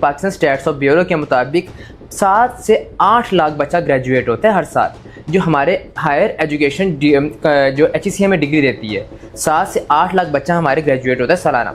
Pakistan status of bureau کے مطابق 7 سے 8 لاکھ بچہ گریجویٹ ہوتا ہے ہر سال. جو ہمارے ہائر ایجوکیشن جو HEC ہمیں ڈگری دیتی ہے 7 سے 8 لاکھ بچہ ہمارے گریجویٹ ہوتا ہے سالانہ,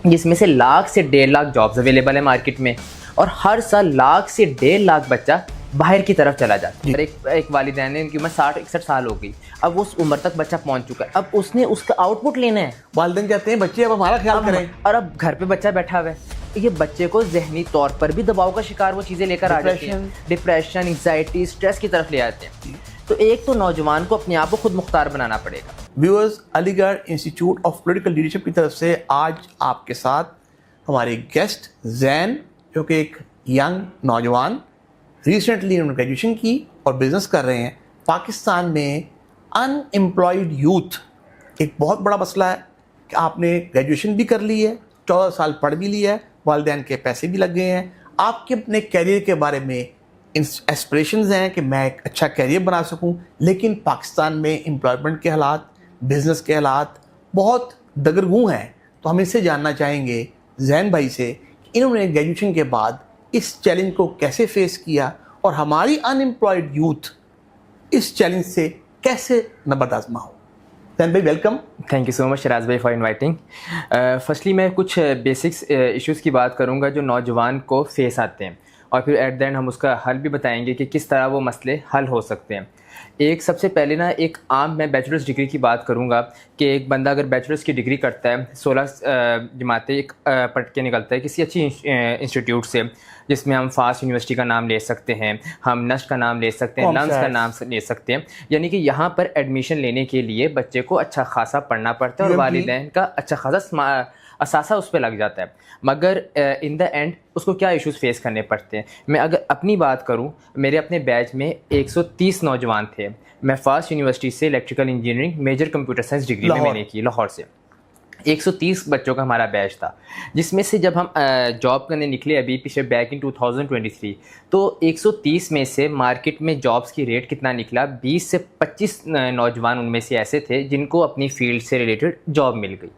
جس میں سے 1 لاکھ سے 1.5 لاکھ جابز اویلیبل ہیں مارکیٹ میں, اور ہر سال 1 لاکھ سے 1.5 لاکھ بچہ باہر کی طرف چلا جاتا ہے. ایک والدین ہے, ان کی عمر 60-61 سال ہو گئی, اب اس عمر تک بچہ پہنچ چکا ہے, اب اس نے اس کا آؤٹ پٹ لینا ہے. والدین کہتے ہیں بچے اب ہمارا خیال کریں, اور اب گھر پہ بچہ بیٹھا ہوا ہے, یہ بچے کو ذہنی طور پر بھی دباؤ کا شکار وہ چیزیں لے کر آ جاتے ہیں, ڈپریشن, انگزائٹی, اسٹریس کی طرف لے آتے ہیں. تو ایک تو نوجوان کو اپنے آپ کو خود مختار بنانا پڑے گا. ویورز, علی گڑھ انسٹیٹیوٹ آف پولیٹیکل لیڈرشپ کی طرف سے آج آپ کے ساتھ ہمارے گیسٹ زین, جو کہ ایک ینگ نوجوان, ریسنٹلی انہوں نے گریجویشن کی اور بزنس کر رہے ہیں. پاکستان میں ان امپلائڈ یوتھ ایک بہت بڑا مسئلہ ہے کہ آپ نے گریجویشن بھی کر لی ہے, 14 سال پڑھ بھی لیا ہے, والدین کے پیسے بھی لگ گئے ہیں, آپ کے اپنے کیریئر کے بارے میں ایسپریشنز ہیں کہ میں ایک اچھا کیریئر بنا سکوں, لیکن پاکستان میں امپلائمنٹ کے حالات, بزنس کے حالات بہت دگرگوں ہیں. تو ہم اس سے جاننا چاہیں گے زین بھائی سے کہ انہوں نے گریجویشن کے بعد اس چیلنج کو کیسے فیس کیا اور ہماری ان امپلائڈ یوتھ اس چیلنج سے کیسے نبرد آزما ہو. زین بھائی ویلکم. تھینک یو سو مچ شراز بھائی فار انوائٹنگ. فرسٹلی میں کچھ بیسکس ایشوز کی بات کروں گا جو نوجوان کو فیس آتے ہیں, اور پھر ایٹ دا اینڈ ہم اس کا حل بھی بتائیں گے کہ کس طرح وہ مسئلے حل ہو سکتے ہیں. ایک سب سے پہلے ایک عام میں بیچلرس ڈگری کی بات کروں گا کہ ایک بندہ اگر بیچلرس کی ڈگری کرتا ہے, 16 جماعتیں پڑھ کے نکلتا ہے کسی اچھی انسٹیٹیوٹ سے, جس میں ہم فاسٹ یونیورسٹی کا نام لے سکتے ہیں, ہم نشٹ کا نام لے سکتے ہیں, لمس کا نام لے سکتے ہیں. یعنی کہ یہاں پر ایڈمیشن لینے کے لیے بچے کو اچھا خاصا پڑھنا پڑتا ہے اور والدین کا اچھا خاصا اثاثہ اس پہ لگ جاتا ہے. مگر ان دا اینڈ اس کو کیا ایشوز فیس کرنے پڑتے ہیں. میں اگر اپنی بات کروں, میرے اپنے بیچ میں 130 نوجوان تھے. میں فاسٹ یونیورسٹی سے electrical engineering major computer science degree میں نے کی, لاہور سے. 130 بچوں کا ہمارا بیچ تھا, جس میں سے جب ہم جاب کرنے نکلے ابھی پیچھے بیک ان 2023, تو 130 میں سے مارکیٹ میں جابس کی ریٹ کتنا نکلا, 20 سے 25 نوجوان ان میں سے ایسے تھے جن کو اپنی فیلڈ سے ریلیٹڈ جاب مل گئی,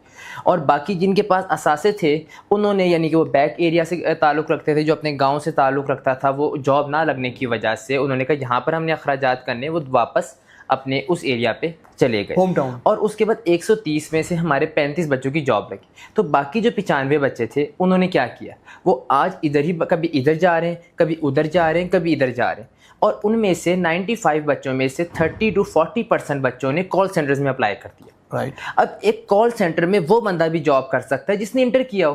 اور باقی جن کے پاس اثاثے تھے انہوں نے, یعنی کہ وہ بیک ایریا سے تعلق رکھتے تھے, جو اپنے گاؤں سے تعلق رکھتا تھا, وہ جاب نہ لگنے کی وجہ سے انہوں نے کہا یہاں پر ہم نے اخراجات کرنے, وہ واپس اپنے اس ایریا پہ چلے گئے, ہوم ٹاؤن. اور اس کے بعد 130 میں سے ہمارے 35 بچوں کی جاب لگی. تو باقی جو 95 بچے تھے انہوں نے کیا کیا, وہ آج ادھر ہی, کبھی ادھر جا رہے ہیں, کبھی ادھر جا رہے ہیں, کبھی ادھر جا رہے ہیں. اور ان میں سے 95 بچوں میں سے 30 to 40% بچوں نے کال سینٹرز میں اپلائی کر دیا. رائٹ. اب ایک کال سینٹر میں وہ بندہ بھی جاب کر سکتا ہے جس نے انٹر کیا ہو,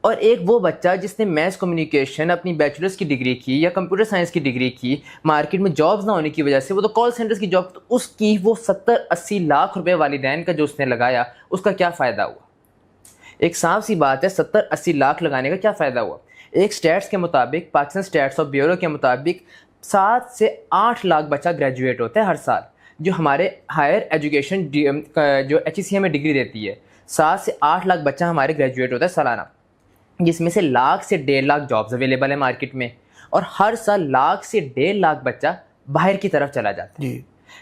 اور ایک وہ بچہ جس نے میس کمیونیکیشن اپنی بیچلرس کی ڈگری کی یا کمپیوٹر سائنس کی ڈگری کی, مارکیٹ میں جابز نہ ہونے کی وجہ سے وہ تو کال سینٹرز کی جاب, تو اس کی وہ 70-80 لاکھ روپے والدین کا جو اس نے لگایا, اس کا کیا فائدہ ہوا. ایک صاف سی بات ہے, 70-80 لاکھ لگانے کا کیا فائدہ ہوا. ایک اسٹیٹس کے مطابق, پاکستان اسٹیٹس آف بیورو کے مطابق 7 سے 8 لاکھ بچہ گریجویٹ ہوتا ہے ہر سال. جو ہمارے ہائر ایجوکیشن جو HEC ہمیں ڈگری دیتی ہے 7 سے 8 لاکھ بچہ ہمارے گریجویٹ ہوتا ہے سالانہ, جس میں سے 1 لاکھ سے 1.5 لاکھ جابز اویلیبل ہیں مارکیٹ میں, اور ہر سال 1 لاکھ سے 1.5 لاکھ بچہ باہر کی طرف چلا جاتا ہے.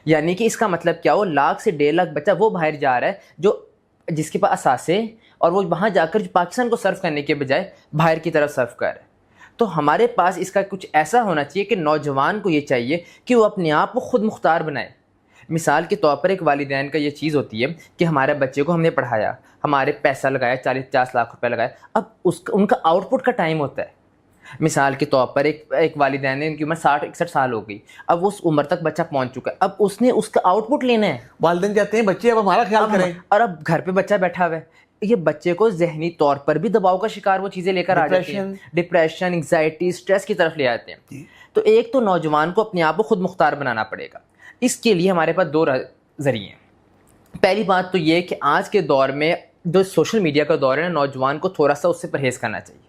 یعنی کہ اس کا مطلب کیا ہو, 1 لاکھ سے 1.5 لاکھ بچہ وہ باہر جا رہا ہے جس کے پاس اثاثے, اور وہ وہاں جا کر پاکستان کو سرو کرنے کے بجائے باہر کی طرف سرو کر رہا ہے. تو ہمارے پاس اس کا کچھ ایسا ہونا چاہیے کہ نوجوان کو یہ چاہیے کہ وہ اپنے آپ کو خود مختار بنائے. مثال کے طور پر ایک والدین کا یہ چیز ہوتی ہے کہ ہمارے بچے کو ہم نے پڑھایا, ہمارے پیسہ لگایا, 40-50 لاکھ روپے لگایا, اب ان کا آؤٹ پٹ کا ٹائم ہوتا ہے. مثال کے طور پر ایک والدین ہے, ان کی عمر 60-61 سال ہو گئی, اب اس عمر تک بچہ پہنچ چکا ہے, اب اس نے اس کا آؤٹ پٹ لینا ہے. والدین کہتے ہیں بچے اب ہمارا خیال کریں, اور اب گھر پہ بچہ بیٹھا ہوا ہے, یہ بچے کو ذہنی طور پر بھی دباؤ کا شکار وہ چیزیں لے کر آ جاتے ہیں, ڈپریشن, انگزائٹی, اسٹریس کی طرف لے آتے ہیں. تو ایک تو نوجوان کو اپنے آپ کو خود مختار بنانا پڑے گا. اس کے لیے ہمارے پاس 2 ذریعے ہیں. پہلی بات تو یہ کہ آج کے دور میں جو سوشل میڈیا کا دور ہے, نوجوان کو تھوڑا سا اس سے پرہیز کرنا چاہیے.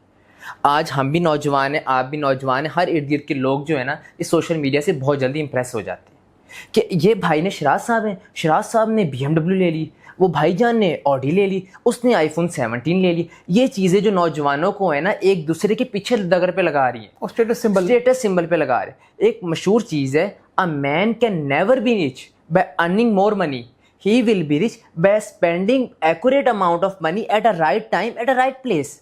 آج ہم بھی نوجوان ہیں, آپ بھی نوجوان ہیں, ہر ارد گرد کے لوگ جو ہے نا اس سوشل میڈیا سے بہت جلدی امپریس ہو جاتے ہیں کہ یہ بھائی نے شراز صاحب ہیں, شراز صاحب نے BMW لے لی, وہ بھائی جان نے آڈی لے لی, اس نے iPhone 17 لے لی. یہ چیزیں جو نوجوانوں کو ہے نا ایک دوسرے کے پیچھے ڈگر پہ لگا رہی ہیں, اور اسٹیٹس سمبل پہ لگا رہے ہیں. ایک مشہور چیز ہے, a man can never be rich by earning more money, he will be rich by spending accurate amount of money at a right time at a right place.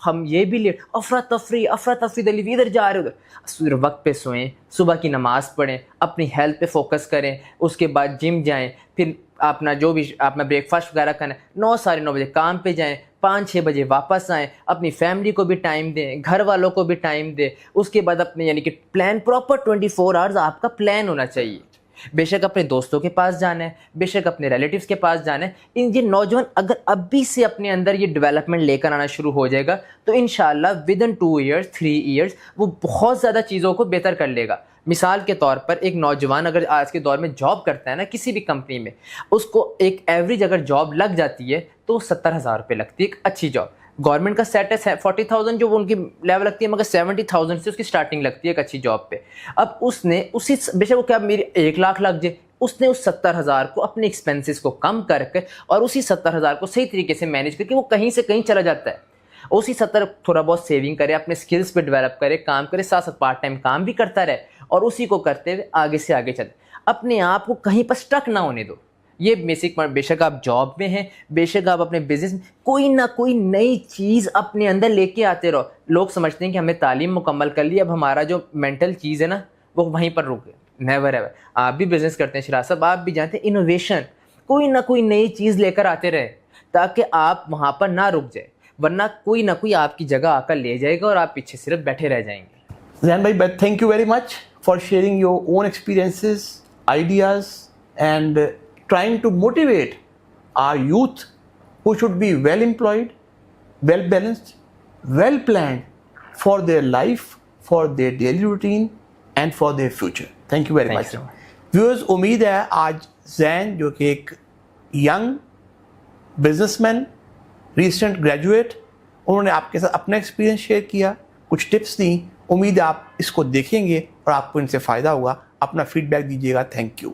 ہم یہ بھی لیٹ, افراتفری دلی ادھر جا رہے ادھر. وقت پہ سوئیں, صبح کی نماز پڑھیں, اپنی ہیلتھ پہ فوکس کریں, اس کے بعد جم جائیں, پھر اپنا جو بھی اپنا بریک فاسٹ وغیرہ کرنا ہے, 9 بجے کام پہ جائیں, 5-6 بجے واپس آئیں, اپنی فیملی کو بھی ٹائم دیں, گھر والوں کو بھی ٹائم دیں. اس کے بعد اپنے یعنی کہ پلان پراپر 24 آورز آپ کا پلان ہونا چاہیے. بے شک اپنے دوستوں کے پاس جانا ہے, بے شک اپنے ریلیٹیوز کے پاس جانا ہے. یہ نوجوان اگر ابھی سے اپنے اندر یہ ڈیولپمنٹ لے کر آنا شروع ہو جائے گا تو انشاءاللہ ودن 2 ایئرس 3 ایئرس وہ بہت زیادہ چیزوں کو بہتر کر لے گا. مثال کے طور پر ایک نوجوان اگر آج کے دور میں جاب کرتا ہے نا کسی بھی کمپنی میں, اس کو ایک ایوریج اگر جاب لگ جاتی ہے تو 70,000 روپے لگتی ہے ایک اچھی جاب. گورنمنٹ کا سیٹ ہے 40,000 جو ان کی لیول لگتی ہے, مگر 70,000 سے اس کی سٹارٹنگ لگتی ہے ایک اچھی جاب پہ. اب اس نے اسی بے شک وہ کیا میری 1 لاکھ لگ جائے, اس نے اس 70,000 کو اپنے ایکسپینسز کو کم کر کے اور اسی 70,000 کو صحیح طریقے سے مینیج کر کے وہ کہیں سے کہیں چلا جاتا ہے. اسی 70 تھوڑا بہت سیونگ کرے, اپنے سکلز پہ ڈیولپ کرے, کام کرے, ساتھ ساتھ پارٹ ٹائم کام بھی کرتا رہے اور اسی کو کرتے ہوئے آگے سے آگے چلے, اپنے آپ کو کہیں پر اسٹک نہ ہونے دو. یہ بیسک. بے شک آپ جاب میں ہیں, بے شک آپ اپنے بزنس میں کوئی نہ کوئی نئی چیز اپنے اندر لے کے آتے رہو. لوگ سمجھتے ہیں کہ ہمیں تعلیم مکمل کر لی, اب ہمارا جو مینٹل چیز ہے نا وہ وہیں پر رک گئے. Never ever. آپ بھی بزنس کرتے ہیں شراز صاحب, آپ بھی جانتے ہیں انوویشن, کوئی نہ کوئی نئی چیز لے کر آتے رہے تاکہ آپ وہاں پر نہ رک جائے, ورنہ کوئی نہ کوئی آپ کی جگہ آ کر لے جائے گا اور آپ پیچھے صرف بیٹھے رہ جائیں گے. زین بھائی, thank you very much for sharing your own experiences, ideas and trying to motivate our youth who should be well employed, well balanced, well planned for their life, for their daily routine and for their future. Thank you very much. Viewers, امید ہے آج زین جو کہ ایک young business man, recent graduate, انہوں نے آپ کے ساتھ اپنا ایکسپیرینس شیئر کیا, کچھ ٹپس دیں. امید ہے آپ اس کو دیکھیں گے اور آپ کو ان سے فائدہ ہوگا. اپنا فیڈ بیک دیجیے گا. Thank you.